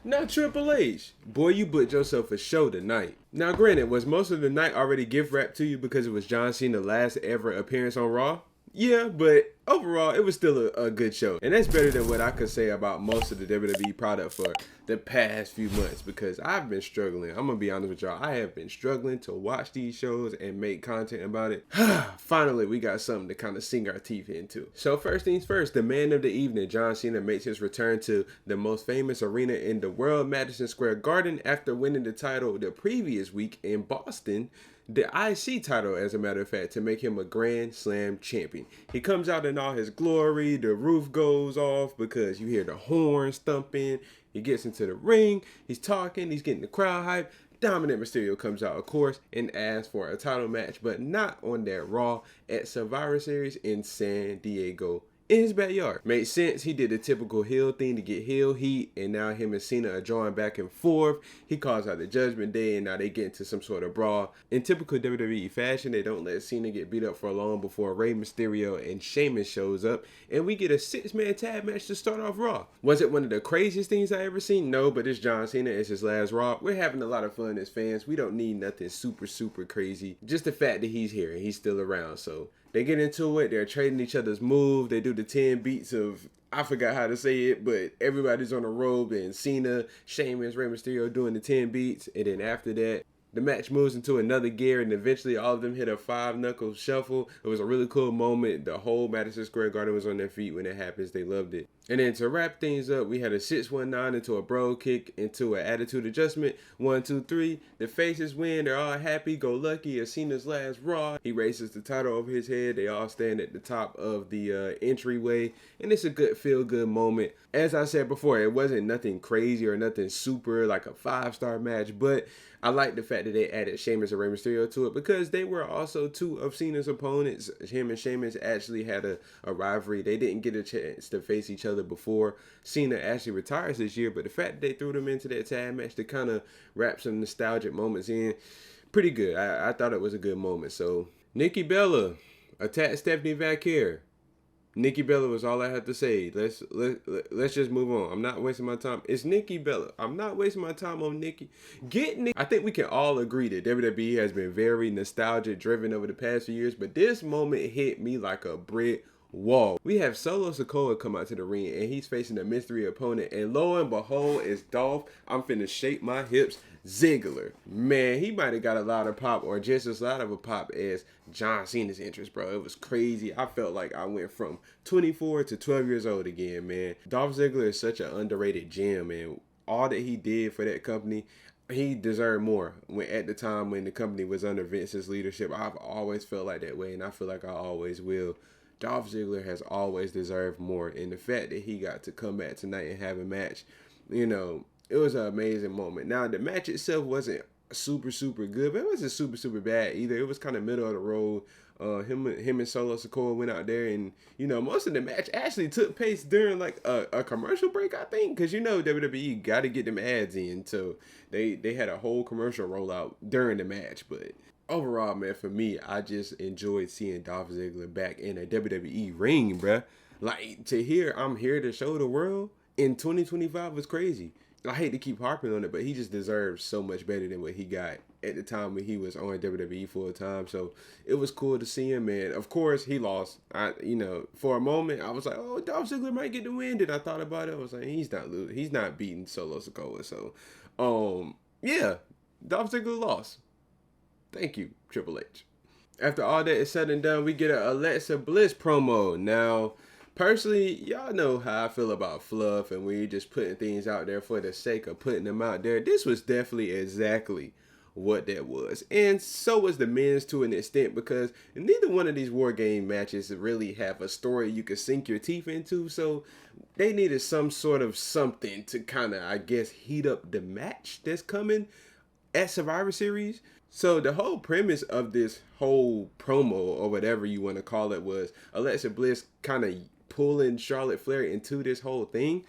Now Triple H, boy, you booked yourself a show tonight. Now granted, was most of the night already gift wrapped to you because it was John Cena's last ever appearance on Raw? Yeah, but overall, it was still a good show. And that's better than what I could say about most of the WWE product for the past few months because I've been struggling. I'm going to be honest with y'all. I have been struggling to watch these shows and make content about it. Finally, we got something to kind of sink our teeth into. So first things first, the man of the evening, John Cena, makes his return to the most famous arena in the world, Madison Square Garden, after winning the title the previous week in Boston. The IC title, as a matter of fact, to make him a Grand Slam champion. He comes out in all his glory, the roof goes off because you hear the horns thumping. He gets into the ring, he's talking, he's getting the crowd hype. Dominant Mysterio comes out, of course, and asks for a title match, but not on that Raw at Survivor Series in San Diego. In his backyard. Made sense. He did the typical heel thing to get heel heat, and now him and Cena are drawing back and forth. He calls out the Judgment Day, and now they get into some sort of brawl. In typical WWE fashion, they don't let Cena get beat up for long before Rey Mysterio and Sheamus shows up, and we get a 6-man tag match to start off Raw. Was it one of the craziest things I ever seen? No, but it's John Cena. It's his last Raw. We're having a lot of fun as fans. We don't need nothing super crazy. Just the fact that he's here and he's still around, so they get into it. They're trading each other's moves. They do the 10 beats of, I forgot how to say it, but everybody's on a rope. And Cena, Sheamus, Rey Mysterio doing the 10 beats. And then after that, the match moves into another gear, and eventually all of them hit a 5-knuckle shuffle. It was a really cool moment. The whole Madison Square Garden was on their feet when it happens. They loved it. And then to wrap things up, we had a 619 into a bro kick into an attitude adjustment. 1, 2, 3. The faces win. They're all happy. Go lucky. It's Cena's last Raw. He raises the title over his head. They all stand at the top of the entryway. And it's a good feel-good moment. As I said before, it wasn't nothing crazy or nothing super like a 5-star match, but I like the fact that they added Sheamus and Rey Mysterio to it because they were also two of Cena's opponents. Him and Sheamus actually had a rivalry. They didn't get a chance to face each other before Cena actually retires this year, but the fact that they threw them into that tag match to kind of wrap some nostalgic moments in, pretty good. I thought it was a good moment. So Nikki Bella attacked Stephanie Vaquer. Nikki Bella was all I had to say. Let's just move on. I'm not wasting my time. It's Nikki Bella. I'm not wasting my time on Nikki. Get Nikki. I think we can all agree that WWE has been very nostalgia driven over the past few years, but this moment hit me like a brick wall. We have Solo Sikoa come out to the ring, and he's facing a mystery opponent, and lo and behold, it's Dolph. I'm finna shake my hips Ziggler. Man, he might have got a lot of pop or just as loud of a pop as John Cena's entrance, bro. It was crazy. I felt like I went from 24 to 12 years old again, man. Dolph Ziggler is such an underrated gem, man. All that he did for that company, he deserved more. At the time when the company was under Vince's leadership, I've always felt like that way, and I feel like I always will. Dolph Ziggler has always deserved more, and the fact that he got to come back tonight and have a match, you know, it was an amazing moment. Now, the match itself wasn't super good, but it wasn't super bad either. It was kind of middle of the road. Him and Solo Sikoa went out there, and you know, most of the match actually took place during like a commercial break, I think, because you know WWE got to get them ads in, so they had a whole commercial rollout during the match. But overall, man, for me, I just enjoyed seeing Dolph Ziggler back in a WWE ring, bruh. Like, to hear I'm here to show the world in 2025 was crazy. I hate to keep harping on it, but he just deserves so much better than what he got at the time when he was on WWE full time. So it was cool to see him, man. Of course, he lost. For a moment, I was like, oh, Dolph Ziggler might get the win. Then I thought about it. I was like, he's not losing. He's not beating Solo Sikoa. So, yeah, Dolph Ziggler lost. Thank you, Triple H. After all that is said and done, we get a Alexa Bliss promo. Now, personally, y'all know how I feel about fluff and we just putting things out there for the sake of putting them out there. This was definitely exactly what that was. And so was the men's to an extent, because neither one of these War Game matches really have a story you could sink your teeth into. So they needed some sort of something to kind of, I guess, heat up the match that's coming at Survivor Series. So the whole premise of this whole promo, or whatever you want to call it, was Alexa Bliss kind of pulling Charlotte Flair into this whole thing.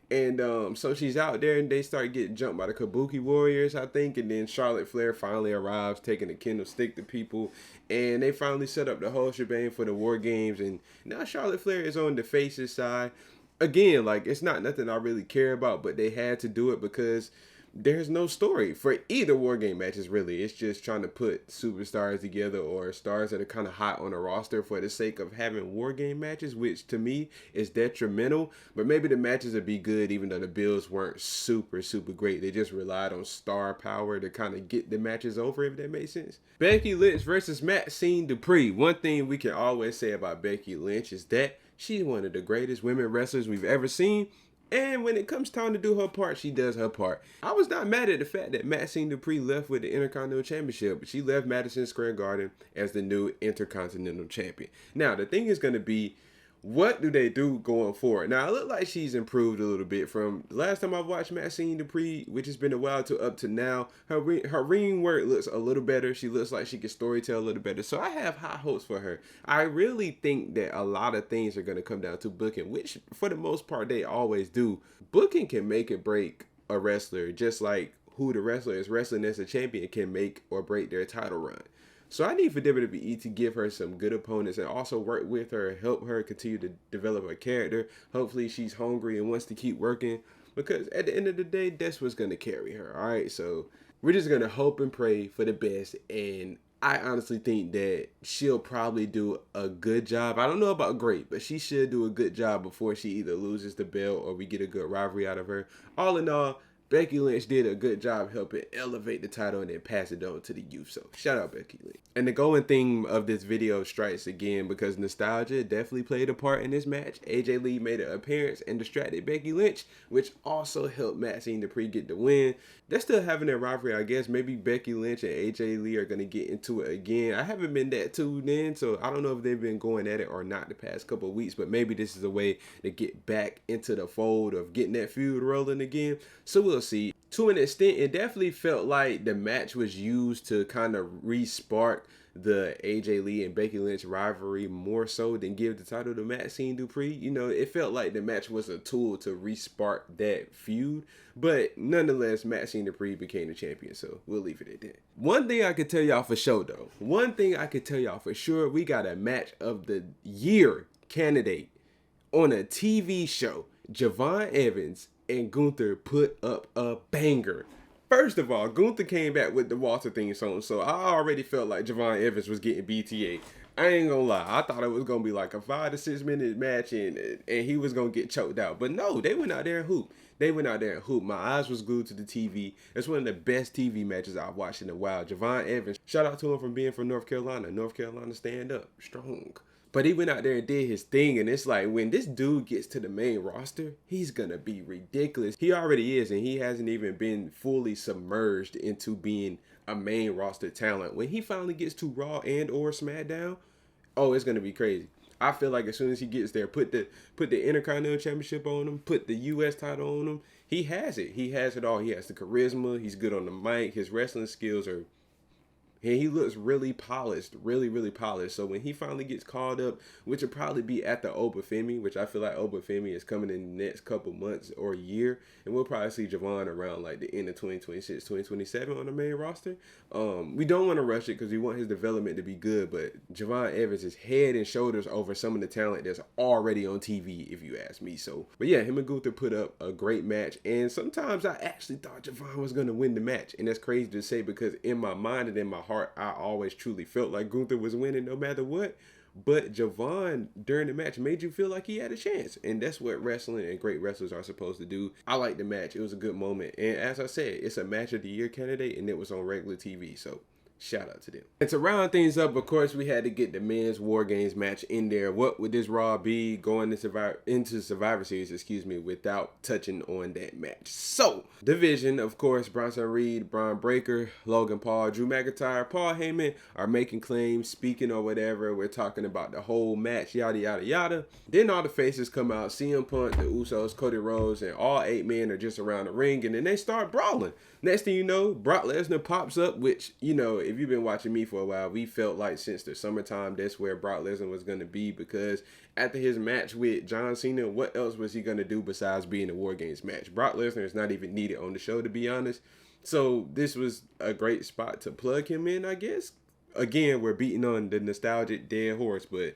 And so she's out there and they start getting jumped by the Kabuki Warriors, I think. And then Charlotte Flair finally arrives, taking a kendo stick to people. And they finally set up the whole shebang for the War Games. And now Charlotte Flair is on the face's side. again, like, it's not nothing I really care about, but they had to do it because there's no story for either war game matches, really. It's just trying to put superstars together or stars that are kind of hot on a roster for the sake of having war game matches, which to me is detrimental. But maybe the matches would be good even though the bills weren't super great. They just relied on star power to kind of get the matches over, if that makes sense. Becky Lynch versus Maxine Dupree. One thing we can always say about Becky Lynch is that she's one of the greatest women wrestlers we've ever seen. And when it comes time to do her part, she does her part. I was not mad at the fact that Maxine Dupree left with the Intercontinental Championship. She left Madison Square Garden as the new Intercontinental Champion. Now, the thing is going to be, what do they do going forward? Now, it looked like she's improved a little bit from the last time I watched Maxine Dupree, which has been a while, to up to now. Her ring work looks a little better. She looks like she can storytell a little better. So I have high hopes for her. I really think that a lot of things are going to come down to booking, which for the most part they always do. Booking can make or break a wrestler, just like who the wrestler is wrestling as a champion can make or break their title run. So I need for WWE to give her some good opponents and also work with her, help her continue to develop her character. Hopefully she's hungry and wants to keep working, because at the end of the day, that's what's going to carry her. All right, so we're just going to hope and pray for the best. And I honestly think that she'll probably do a good job. I don't know about great, but she should do a good job before she either loses the belt or we get a good rivalry out of her. All in all, Becky Lynch did a good job helping elevate the title and then pass it on to the youth. So shout out Becky Lynch. And the going theme of this video strikes again because nostalgia definitely played a part in this match. AJ Lee made an appearance and distracted Becky Lynch, which also helped Maxine Dupree get the win. They're still having their rivalry, I guess. Maybe Becky Lynch and AJ Lee are going to get into it again. I haven't been that tuned in, so I don't know if they've been going at it or not the past couple of weeks, but maybe this is a way to get back into the fold of getting that feud rolling again. So we'll see. To an extent, it definitely felt like the match was used to kind of re-spark the AJ Lee and Becky Lynch rivalry more so than give the title to Maxine Dupree. You know, it felt like the match was a tool to re-spark that feud. But nonetheless, Maxine Dupree became the champion, so we'll leave it at that. One thing I could tell y'all for sure, though. One thing I could tell y'all for sure, we got a match of the year candidate on a TV show. Javon Evans and Gunther put up a banger. First of all, Gunther came back with the Walter theme song, so I already felt like Javon Evans was getting BTA. I ain't gonna lie, I thought it was gonna be like a 5 to 6 minute match and he was gonna get choked out. But no, they went out there and hooped. They went out there and hooped. My eyes was glued to the TV. It's one of the best TV matches I've watched in a while. Javon Evans, shout out to him for being from North Carolina. North Carolina stand up, strong. But he went out there and did his thing, and it's like when this dude gets to the main roster, he's gonna be ridiculous. He already is, and he hasn't even been fully submerged into being a main roster talent. When he finally gets to Raw and or SmackDown, oh, it's gonna be crazy. I feel like as soon as he gets there, put the Intercontinental Championship on him, put the U.S. title on him, he has it. He has it all. He has the charisma. He's good on the mic. His wrestling skills are... And he looks really polished, really polished. So when he finally gets called up, which will probably be after Obafemi, which I feel like Obafemi is coming in the next couple months or year. And we'll probably see Javon around like the end of 2026, 2027 on the main roster. We don't want to rush it because we want his development to be good. But Javon Evans is head and shoulders over some of the talent that's already on TV, if you ask me. So, but yeah, him and Gunther put up a great match. And sometimes I actually thought Javon was going to win the match. And that's crazy to say because in my mind and in my heart, I always truly felt like Gunther was winning no matter what. But Javon during the match made you feel like he had a chance. And that's what wrestling and great wrestlers are supposed to do. I like the match. It was a good moment. And as I said, it's a match of the year candidate and it was on regular TV. So shout out to them. And to round things up, of course, we had to get the men's War Games match in there. What would this Raw be going into Survivor Series, without touching on that match? So, division, of course, Bronson Reed, Braun Breaker, Logan Paul, Drew McIntyre, Paul Heyman are making claims, speaking or whatever. We're talking about the whole match, yada, yada, yada. Then all the faces come out, CM Punk, the Usos, Cody Rhodes, and all 8 men are just around the ring, and then they start brawling. Next thing you know, Brock Lesnar pops up, which, you know, if you've been watching me for a while, we felt like since the summertime, that's where Brock Lesnar was going to be, because after his match with John Cena, what else was he going to do besides being a War Games match? Brock Lesnar is not even needed on the show, to be honest. So this was a great spot to plug him in, I guess. Again, we're beating on the nostalgic dead horse, but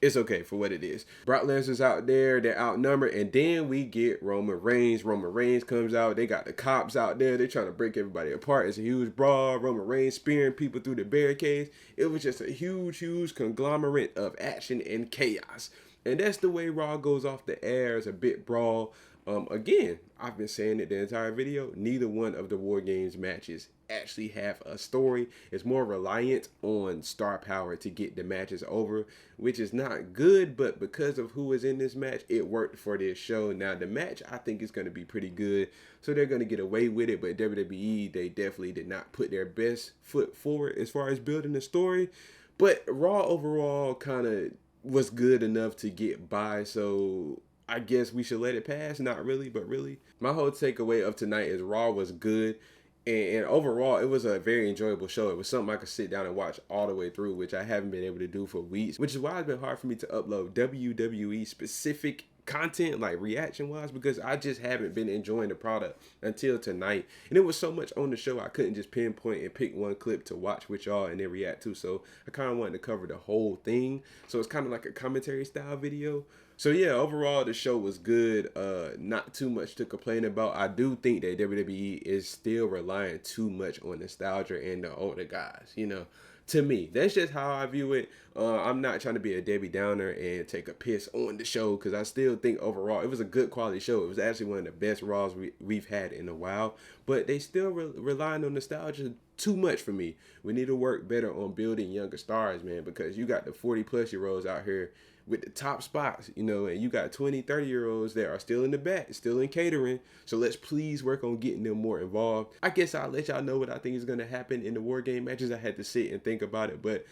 it's okay for what it is. Brock Lesnar's out there, they're outnumbered, and then we get Roman Reigns. Roman Reigns comes out, they got the cops out there, they're trying to break everybody apart. It's a huge brawl, Roman Reigns spearing people through the barricades. It was just a huge conglomerate of action and chaos. And that's the way Raw goes off the air. It's a bit brawl. Again, I've been saying it the entire video, neither one of the War Games matches actually have a story. It's more reliant on star power to get the matches over, which is not good, but because of who is in this match, it worked for this show. Now, the match, I think, is going to be pretty good, so they're going to get away with it, but WWE, they definitely did not put their best foot forward as far as building the story. But Raw overall kind of was good enough to get by, so I guess we should let it pass. Not really, but really. My whole takeaway of tonight is Raw was good. And overall, it was a very enjoyable show. It was something I could sit down and watch all the way through, which I haven't been able to do for weeks, which is why it's been hard for me to upload WWE specific content, like reaction wise, because I just haven't been enjoying the product until tonight. And it was so much on the show, I couldn't just pinpoint and pick one clip to watch with y'all and then react to. So I kind of wanted to cover the whole thing. So it's kind of like a commentary style video. So yeah, overall the show was good. Not too much to complain about. I do think that WWE is still relying too much on nostalgia and the older guys, you know. To me, that's just how I view it. I'm not trying to be a Debbie Downer and take a piss on the show, because I still think overall it was a good quality show. It was actually one of the best Raws we've had in a while, but they still relying on nostalgia too much for me. We need to work better on building younger stars, man, because you got the 40-plus-year-olds out here with the top spots, you know, and you got 20, 30-year-olds that are still in the back, still in catering. So let's please work on getting them more involved. I guess I'll let y'all know what I think is going to happen in the War Game matches. I had to sit and think about it, but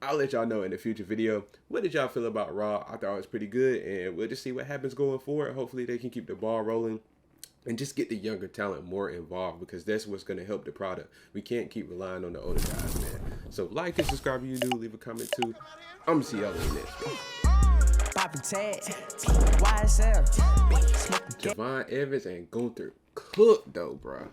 I'll let y'all know in the future video. What did y'all feel about Raw? I thought it was pretty good, and we'll just see what happens going forward. Hopefully they can keep the ball rolling and just get the younger talent more involved, because that's what's going to help the product. We can't keep relying on the older guys, man. So like and subscribe if you do. Leave a comment too. I'm going to see y'all in the next video. Poppin' tag, YSL, Javon Evans and Gunther Cook though, bro.